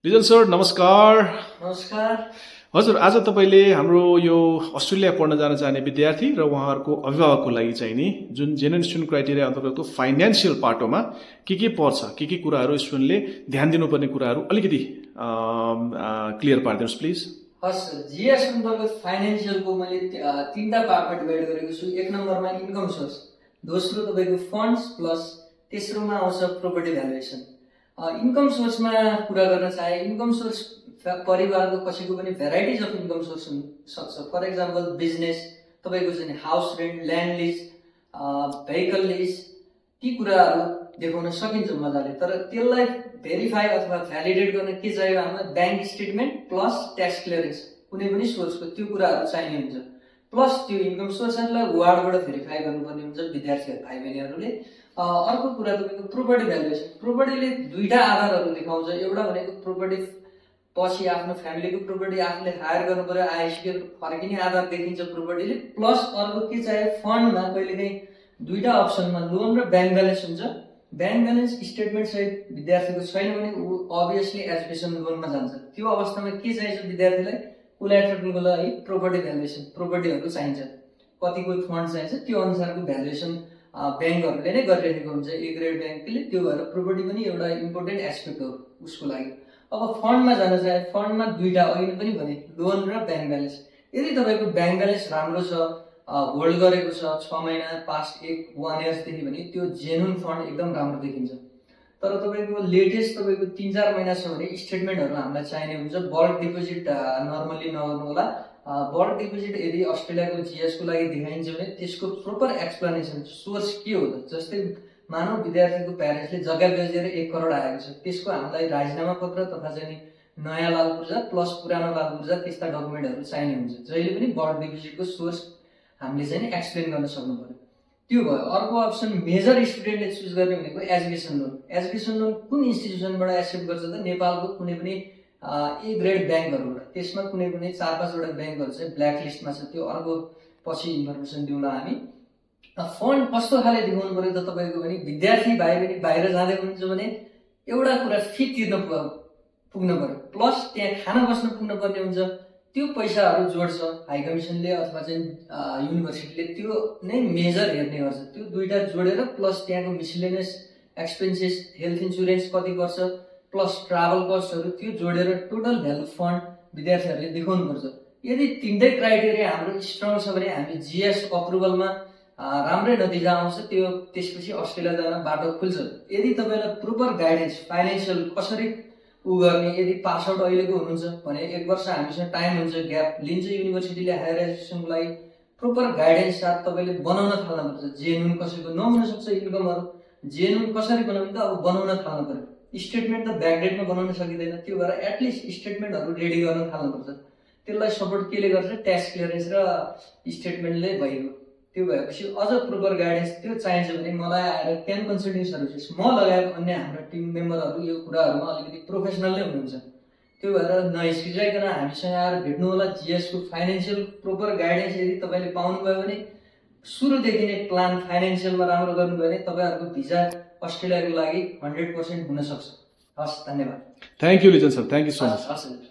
Reason sir नमस्कार। नमस्कार। हजुर, आज तपाईले हाम्रो यो अस्ट्रेलिया पढ्न जान चाहने विद्यार्थी र उहाँहरूको अभिभावकको लागि चाहिँ नि जुन जेन्युइन स्टुडेन्ट क्राइटेरिया अन्तर्गतको फाइनान्शियल पाटोमा के पर्छ, के कुराहरू स्टुडेन्टले ध्यान दिनुपर्ने कुराहरू अलिकति क्लियर पारिदिनुहोस् प्लिज। हस्, जीएस अन्तर्गत फाइनान्शियलको मैले तीनटा पार्टमा डिभाइड गरेको छु। एक नम्बरमा इन्कम सोर्स, दोस्रो तपाईको फन्ड्स, प्लस तेस्रोमा आउँछ प्रोपर्टी भ्यालुएसन। इन्कम सोर्समा कुरा गर्न चाहे, इन्कम सोर्स परिवारको कसैको पनि भेराइटिज अफ इन्कम सोर्स हुन सक्छ। फर एक्जाम्पल बिजनेस, तपाईको चाहिँ house rent, land lease, vehicle lease, ती कुराहरू देखाउन सकिन्छ मजाले। तर त्यसलाई भेरिफाई अथवा भ्यालिडेट गर्न के चाहियो? हामीलाई bank statement plus tax clearance, कुनै पनि सोर्सको त्यो कुराहरू चाहिने हुन्छ। प्लस त्यो इन्कम सोर्सहरूलाई वार्डबाट भेरिफाई गर्नुपर्ने हुन्छ विद्यार्थीहरू भाइ बहिनीहरूले। अर्को कुरा तपाईँको प्रोपर्टी भ्यालुएसन। प्रोपर्टीले दुईटा आधारहरू देखाउँछ। एउटा भनेको प्रोपर्टी पछि आफ्नो फ्यामिलीको प्रोपर्टी आफूले हायर गर्नु पर्यो, आइएसको फर्किने आधार देखिन्छ प्रोपर्टीले। प्लस अर्को के चाहियो? फन्डमा कहिलेकाहीँ दुईटा अप्सनमा लोन र ब्याङ्क ब्यालेन्स हुन्छ। ब्याङ्क ब्यालेन्स स्टेटमेन्ट सहित विद्यार्थीको छैन भने ऊ अभियसली एजुकेसन लोनमा जान्छ। त्यो अवस्थामा के चाहिन्छ विद्यार्थीलाई? कोल्याटरलको लागि प्रोपर्टी भ्यालुएसन, प्रोपर्टीहरू चाहिन्छ, कतिको फन्ड चाहिन्छ, त्यो अनुसारको भ्यालुएसन ब्याङ्कहरूले नै गरिरहेको हुन्छ, ए ग्रेड ब्याङ्कले। त्यो भएर प्रोपर्टी पनि एउटा इम्पोर्टेन्ट एस्पेक्ट हो उसको लागि। अब फन्डमा जान चाहे, फन्डमा दुईटा अघि पनि भने, लोन र ब्याङ्क ब्यालेन्स। यदि तपाईँको ब्याङ्क ब्यालेन्स राम्रो छ, होल्ड गरेको छ 6 महिना पास्ट 1 इयर्सदेखि भने त्यो जेन्युन फन्ड एकदम राम्रो देखिन्छ। तर तपाईँको लेटेस्ट तपाईँको 3-4 महिना छ भने स्टेटमेन्टहरू हामीलाई चाहिने हुन्छ। बल्क डिपोजिट नर्मली नगर्नु होला। बल्क डिपोजिट यदि अस्ट्रेलियाको जीएसको लागि देखाइन्छ भने त्यसको प्रोपर एक्सप्लेनेसन, सोर्स के हो त? जस्तै मानव विद्यार्थीको प्यारेन्ट्सले जग्गा बेचेर 1 करोड आएको छ, त्यसको हामीलाई राजीनामा पत्र तथा चाहिँ नयाँ लाल पूर्जा प्लस पुरानो लाल पूर्जा, त्यस्ता डकुमेन्टहरू चाहिने हुन्छ। जहिले पनि बल्क डिपोजिटको सोर्स हामीले चाहिँ एक्सप्लेन गर्न सक्नु पर्यो। त्यो भयो। अर्को अप्सन मेजर स्टुडेन्टले चुज गर्ने भनेको एजुकेसन लोन। एजुकेसन लोन कुन इन्स्टिट्युसनबाट एक्सेप्ट गर्छ त? नेपालको कुनै पनि ए ग्रेड ब्याङ्कहरूबाट। त्यसमा कुनै पनि 4-5 वटा ब्याङ्कहरू चाहिँ ब्ल्याक लिस्टमा छ। त्यो अर्को पछि इन्फर्मेसन दिउँला हामी। फन्ड कस्तो खाले देखाउनु पर्यो त तपाईँको भने? विद्यार्थी भाइ बहिनी बाहिर जाँदै हुनुहुन्छ भने एउटा कुरा फी तिर्न पुग्न पर्यो, प्लस त्यहाँ खाना बस्न पुग्न पर्ने हुन्छ। त्यो पैसाहरू जोड्छ हाई कमिसनले अथवा चाहिँ युनिभर्सिटीले, त्यो नै मेजर हेर्ने गर्छ। त्यो दुईटा जोडेर प्लस त्यहाँको मिसलेनियस एक्सपेन्सेस, हेल्थ इन्सुरेन्स कति पर्छ, प्लस ट्राभल कस्टहरू, त्यो जोडेर टोटल भ्यालु फन्ड विद्यार्थीहरूले देखाउनु पर्छ। यदि तीनटै क्राइटेरिया हाम्रो स्ट्रङ छ भने हामी जीएस अप्रुभलमा राम्रै नतिजा आउँछ। त्यसपछि अस्ट्रेलिया जान बाटो खुल्छ। यदि तपाईँलाई प्रोपर गाइडेन्स फाइनेन्सियल कसरी गर्ने, यदि पास आउट अहिलेको हुनुहुन्छ भने 1 वर्ष हामीसँग टाइम हुन्छ, ग्याप लिन्छ युनिभर्सिटीले हायर एजुकेसनको लागि। प्रोपर गाइडेन्स साथ तपाईँले बनाउन थाल्नुपर्छ। जेन्युन कसैको नहुन सक्छ इन्कमहरू, जेन्युन कसरी बनाउने त? अब बनाउन थाल्नु पर्यो। स्टेटमेन्ट त ब्याकडेटमा बनाउन सकिँदैन, त्यो भएर एटलिस्ट स्टेटमेन्टहरू रेडी गर्न थाल्नुपर्छ। त्यसलाई सपोर्ट केले गर्छ? ट्याक्स क्लियरेन्स र स्टेटमेन्टले भइगयो। त्यो भएपछि अझ प्रोपर गाइडेन्स त्यो चाहिन्छ भने मलाई आएर क्यान कन्सल्टिङ सर्भिसेस, म लगायत अन्य हाम्रो टिम मेम्बरहरू यो कुराहरूमा अलिकति प्रोफेसनल नै हुनुहुन्छ। त्यो भएर नहिचकिचाइकन हामीसँग आएर भेट्नु होला। जीएसको फाइनेन्सियल प्रोपर गाइडेन्स यदि तपाईँले पाउनुभयो भने, सुरुदेखि नै प्लान फाइनेन्सियलमा राम्रो गर्नुभयो भने तपाईँहरूको भिजा अस्ट्रेलियाको लागि 100% हुन सक्छ। हस्, धन्यवाद। Thank you Rijan sir, thank you so much.